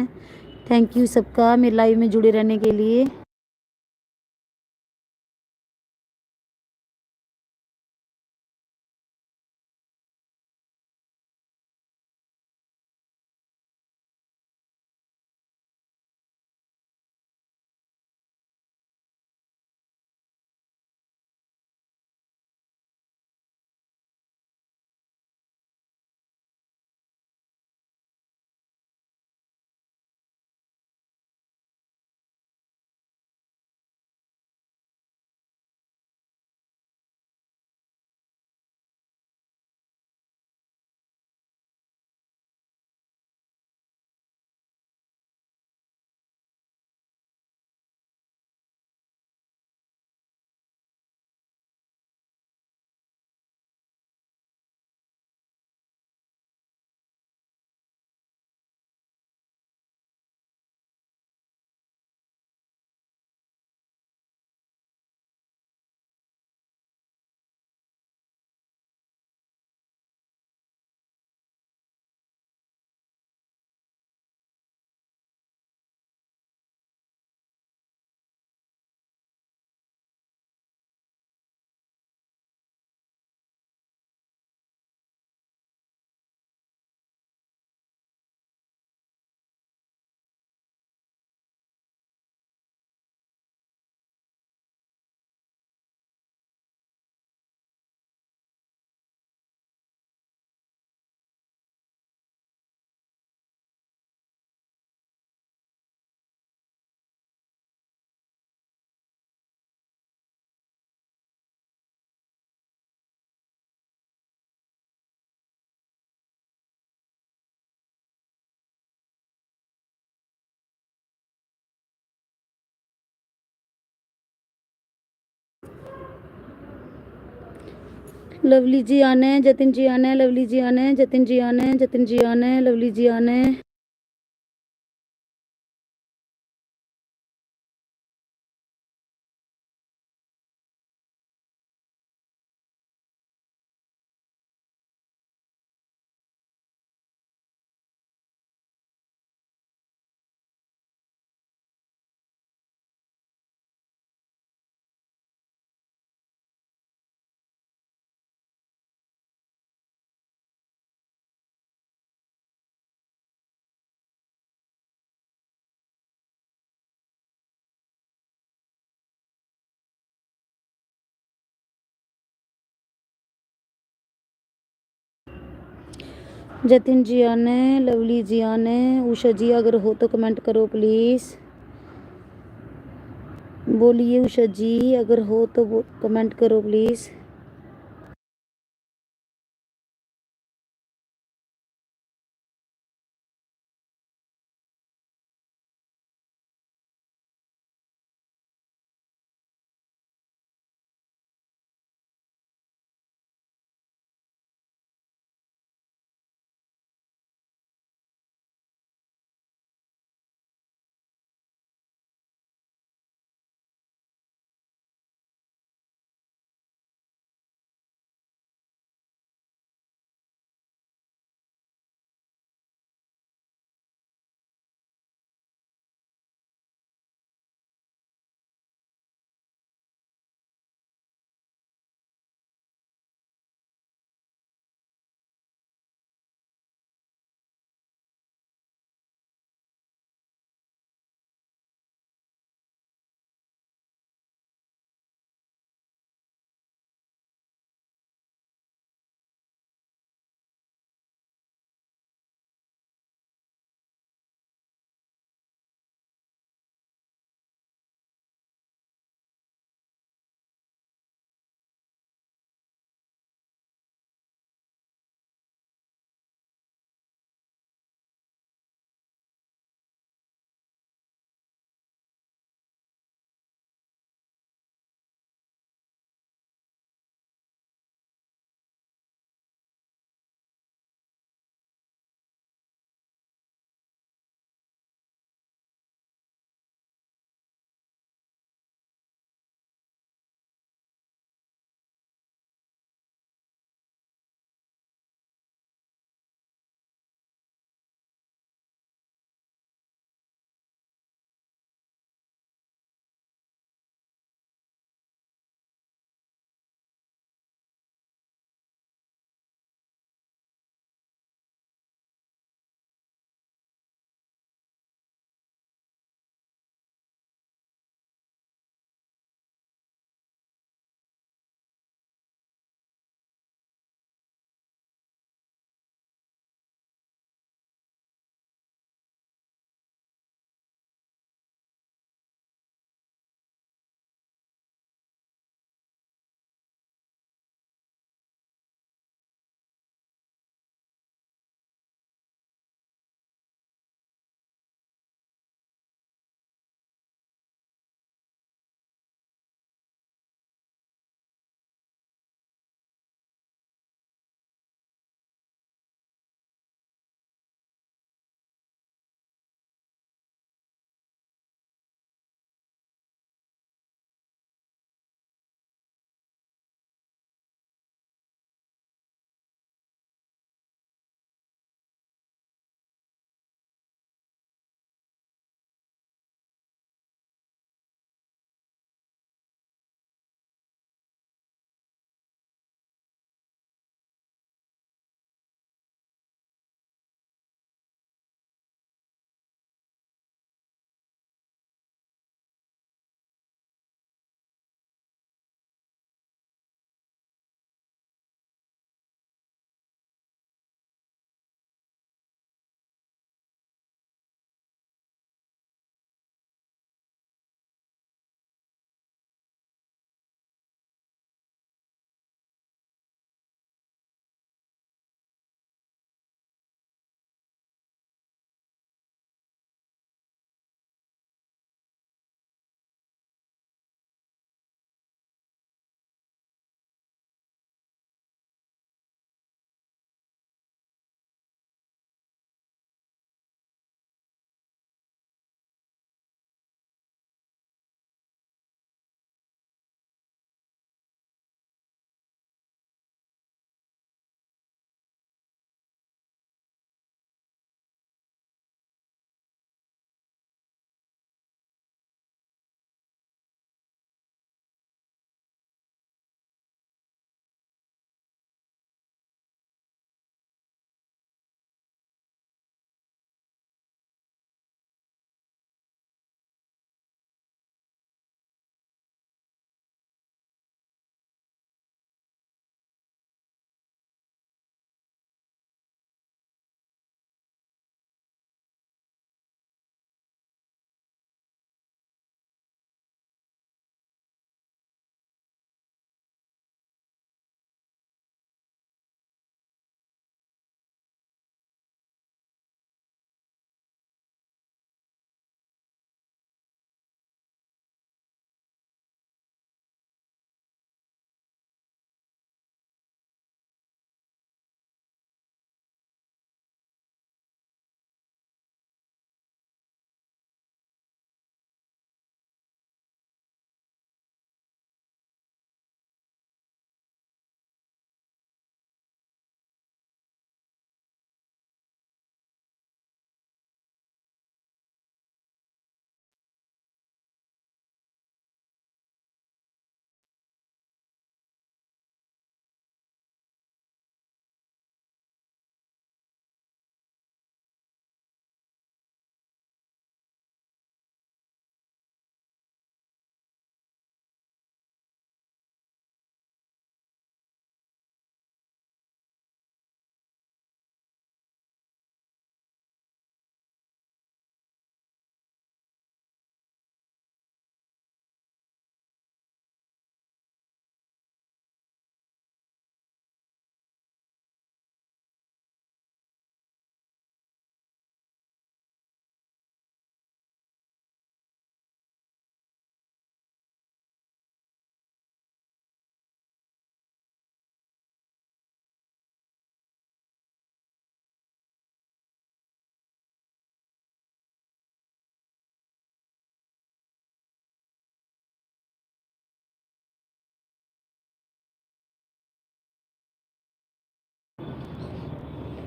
थैंक यू सबका मेरे लाइव में जुड़े रहने के लिए। लवली जी आने, जतिन जी आने, लवली जी आने, जतिन जी आने, जतिन जी आने, लवली जी आने। जतिन जी आने, लवली जी आने, उषा जी अगर हो तो कमेंट करो प्लीज़। बोलिए उषा जी, अगर हो तो कमेंट करो प्लीज़।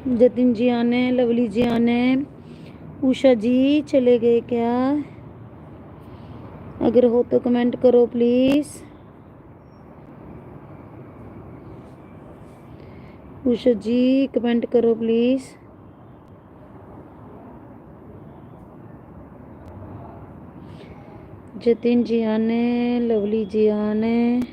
जतिन जी आने, लवली जी आने, उषा जी चले गए क्या? अगर हो तो कमेंट करो प्लीज। उषा जी कमेंट करो प्लीज। जतिन जी आने, लवली जी आने।